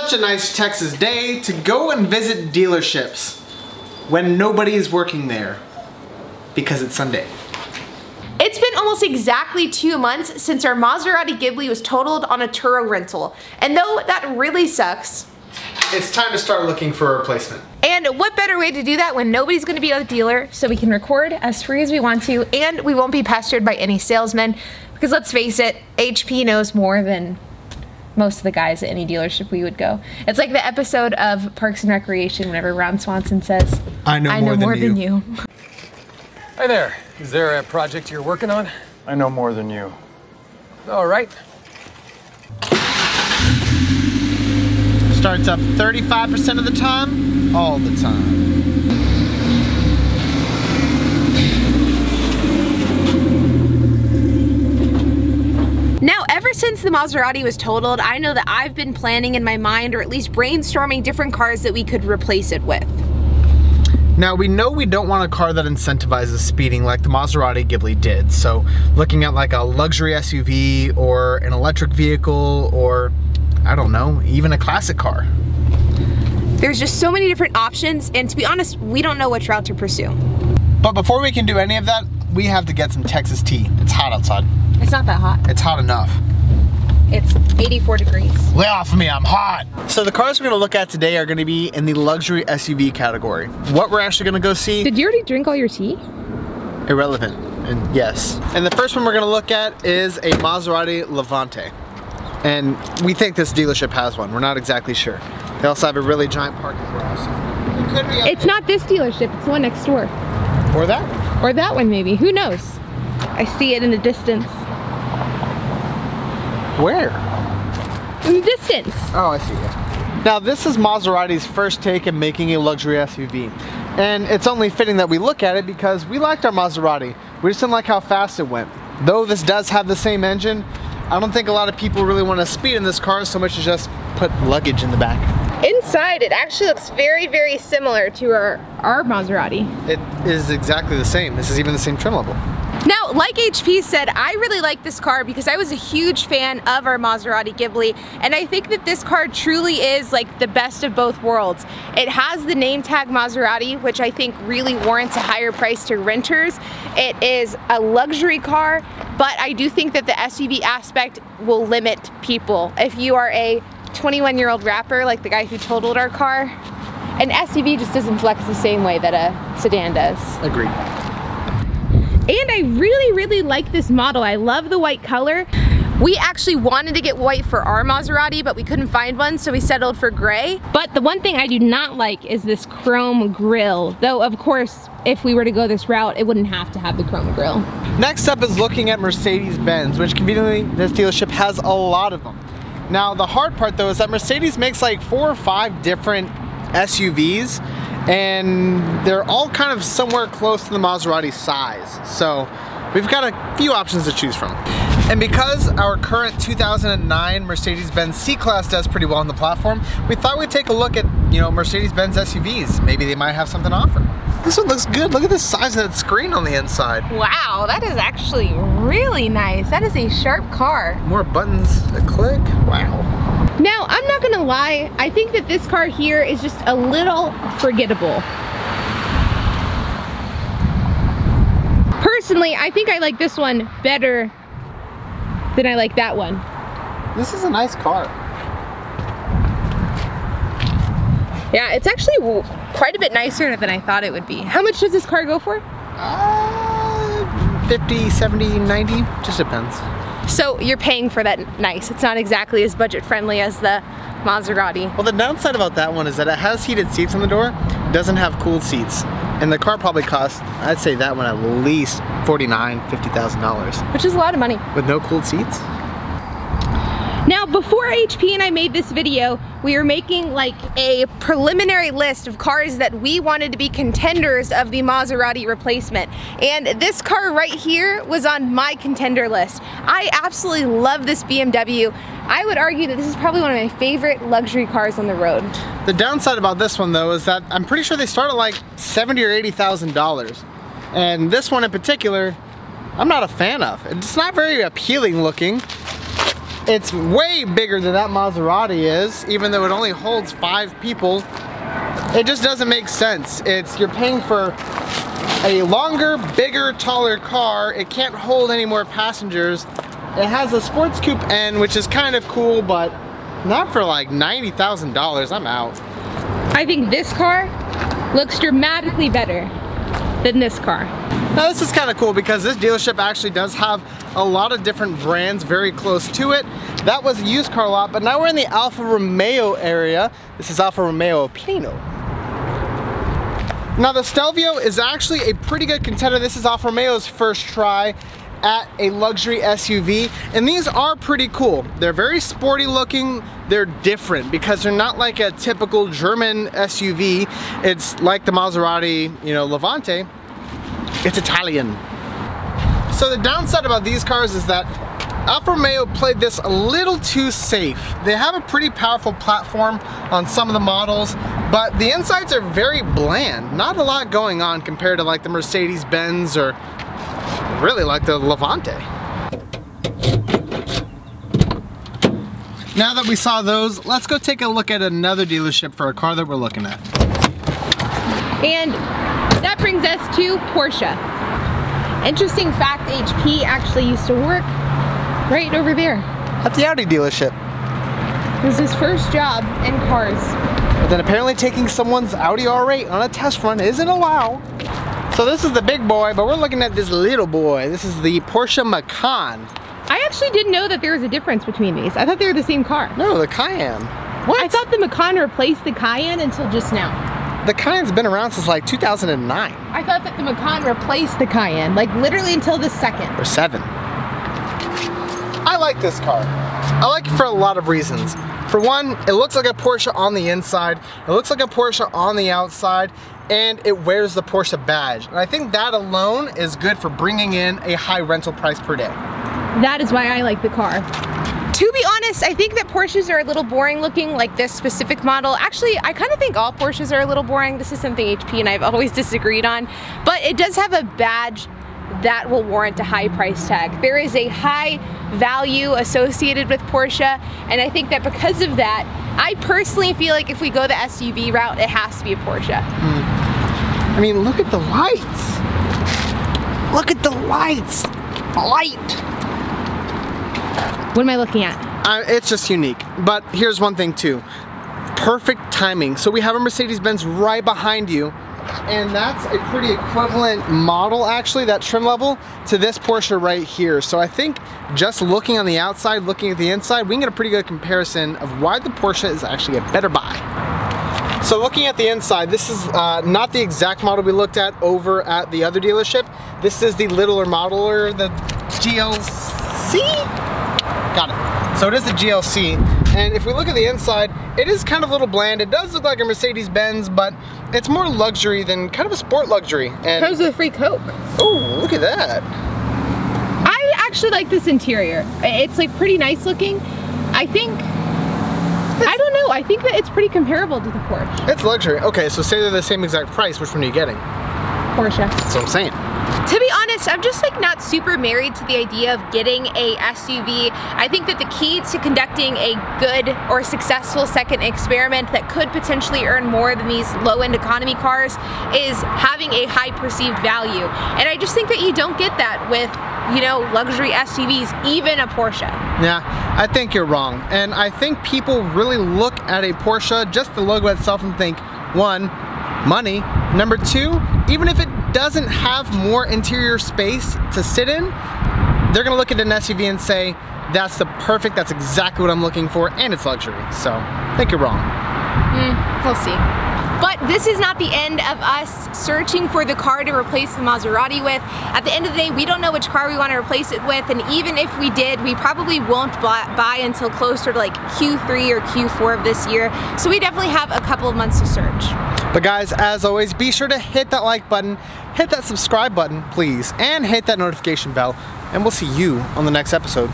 such a nice Texas day to go and visit dealerships when nobody's working there because it's Sunday. It's been almost exactly 2 months since our Maserati Ghibli was totaled on a Turo rental. And though that really sucks, it's time to start looking for a replacement. And what better way to do that when nobody's gonna be at the dealer, so we can record as free as we want to, and we won't be pestered by any salesmen. Because let's face it, HP knows more than most of the guys at any dealership we would go. It's like the episode of Parks and Recreation whenever Ron Swanson says, I know more than you. Hi there. Is there a project you're working on? I know more than you. All right. Starts up 35% of the time, all the time. Now, ever since the Maserati was totaled, I know that I've been planning in my mind, or at least brainstorming different cars that we could replace it with. Now we know we don't want a car that incentivizes speeding like the Maserati Ghibli did, so looking at like a luxury SUV or an electric vehicle or, I don't know, even a classic car. There's just so many different options, and to be honest, we don't know which route to pursue. But before we can do any of that, we have to get some Texas tea. It's hot outside. It's not that hot. It's hot enough. It's 84 degrees. Lay off of me, I'm hot. So the cars we're gonna look at today are gonna be in the luxury SUV category. What we're actually gonna go see. Did you already drink all your tea? Irrelevant, and yes. And the first one we're gonna look at is a Maserati Levante. And we think this dealership has one. We're not exactly sure. They also have a really giant parking garage. It could be it's not this dealership, it's the one next door. Or that one. Or that one maybe, who knows? I see it in the distance. Where? In the distance. Oh, I see it. Now this is Maserati's first take at making a luxury SUV. And it's only fitting that we look at it because we liked our Maserati. We just didn't like how fast it went. Though this does have the same engine, I don't think a lot of people really want to speed in this car so much as just put luggage in the back. Inside, it actually looks very, very similar to our Maserati. It is exactly the same. This is even the same trim level. Now, like HP said, I really like this car because I was a huge fan of our Maserati Ghibli, and I think that this car truly is like the best of both worlds. It has the name tag Maserati, which I think really warrants a higher price to renters. It is a luxury car, but I do think that the SUV aspect will limit people. If you are a 21-year-old rapper like the guy who totaled our car, an SUV just doesn't flex the same way that a sedan does. Agreed. And I really, really like this model. I love the white color. We actually wanted to get white for our Maserati, but we couldn't find one, so we settled for gray. But the one thing I do not like is this chrome grille. Though, of course, if we were to go this route, it wouldn't have to have the chrome grille. Next up is looking at Mercedes-Benz, which conveniently, this dealership has a lot of them. Now, the hard part though is that Mercedes makes like 4 or 5 different SUVs, and they're all kind of somewhere close to the Maserati size. So we've got a few options to choose from. And because our current 2009 Mercedes-Benz C-Class does pretty well on the platform, we thought we'd take a look at, you know, Mercedes-Benz SUVs. Maybe they might have something to offer. This one looks good. Look at the size of that screen on the inside. Wow, that is actually really nice. That is a sharp car. More buttons to click. Wow. Now, I'm not gonna lie, I think that this car here is just a little forgettable. Personally, I think I like this one better than I like that one. This is a nice car. Yeah, it's actually quite a bit nicer than I thought it would be. How much does this car go for? 50, 70, 90, just depends. So you're paying for that nice. It's not exactly as budget friendly as the Maserati. Well, the downside about that one is that it has heated seats on the door, doesn't have cooled seats. And the car probably costs, I'd say that one at least $49,000, $50,000. Which is a lot of money. With no cooled seats? Now, before HP and I made this video, we were making like a preliminary list of cars that we wanted to be contenders of the Maserati replacement. And this car right here was on my contender list. I absolutely love this BMW. I would argue that this is probably one of my favorite luxury cars on the road. The downside about this one though is that I'm pretty sure they start at like $70,000 or $80,000. And this one in particular, I'm not a fan of. It's not very appealing looking. It's way bigger than that Maserati is, even though it only holds 5 people. It just doesn't make sense. You're paying for a longer, bigger, taller car. It can't hold any more passengers. It has a sports coupe end, which is kind of cool, but not for like $90,000. I'm out. I think this car looks dramatically better than this car. Now this is kind of cool because this dealership actually does have a lot of different brands very close to it. That was a used car lot, but now we're in the Alfa Romeo area. This is Alfa Romeo Plano. Now the Stelvio is actually a pretty good contender. This is Alfa Romeo's first try at a luxury SUV, and these are pretty cool. They're very sporty looking. They're different because they're not like a typical German SUV. It's like the Maserati, you know, Levante. It's Italian. So the downside about these cars is that Alfa Romeo played this a little too safe. They have a pretty powerful platform on some of the models, but the insides are very bland. Not a lot going on compared to like the Mercedes Benz or really like the Levante. Now that we saw those, let's go take a look at another dealership for a car that we're looking at. And that brings us to Porsche. Interesting fact, HP actually used to work right over there. At the Audi dealership. It was his first job in cars. But then apparently taking someone's Audi R8 on a test run isn't allowed. So this is the big boy, but we're looking at this little boy. This is the Porsche Macan. I actually didn't know that there was a difference between these. I thought they were the same car. No, the Cayenne. What? I thought the Macan replaced the Cayenne until just now. The Cayenne's been around since like 2009. I thought that the Macan replaced the Cayenne, like literally until the second. Or 7. I like this car. I like it for a lot of reasons. For one, it looks like a Porsche on the inside. It looks like a Porsche on the outside. And it wears the Porsche badge. And I think that alone is good for bringing in a high rental price per day. That is why I like the car. To be honest, I think that Porsches are a little boring looking, like this specific model. Actually, I kind of think all Porsches are a little boring. This is something HP and I've always disagreed on. But it does have a badge that will warrant a high price tag. There is a high value associated with Porsche, and I think that because of that, I personally feel like if we go the SUV route, it has to be a Porsche. I mean, look at the lights. Look at the lights. Light. What am I looking at? It's just unique. But here's one thing too. Perfect timing. So we have a Mercedes-Benz right behind you, and that's a pretty equivalent model actually, that trim level, to this Porsche right here. So I think just looking on the outside, looking at the inside, we can get a pretty good comparison of why the Porsche is actually a better buy. So looking at the inside, this is not the exact model we looked at over at the other dealership. This is the littler modeler, the GLC? Got it. So it is the GLC. And if we look at the inside, it is kind of a little bland. It does look like a Mercedes-Benz, but it's more luxury than kind of a sport luxury. And comes with a free Coke. Oh, look at that. I actually like this interior. It's like pretty nice looking. I don't know, I think that it's pretty comparable to the Porsche. It's luxury. Okay, so say they're the same exact price, which one are you getting? Porsche. That's what I'm saying. To be honest, I'm just like not super married to the idea of getting a SUV. I think that the key to conducting a good or successful second experiment that could potentially earn more than these low-end economy cars is having a high perceived value. And I just think that you don't get that with, you know, luxury SUVs, even a Porsche. Yeah, I think you're wrong. And I think people really look at a Porsche, just the logo itself, and think, one, money. Number two, even if it doesn't have more interior space to sit in, they're gonna look at an SUV and say, that's that's exactly what I'm looking for, and it's luxury. So, I think you're wrong. We'll see. But this is not the end of us searching for the car to replace the Maserati with. At the end of the day, we don't know which car we want to replace it with, and even if we did, we probably won't buy until closer to like Q3 or Q4 of this year. So we definitely have a couple of months to search. But guys, as always, be sure to hit that like button, hit that subscribe button, please, and hit that notification bell, and we'll see you on the next episode.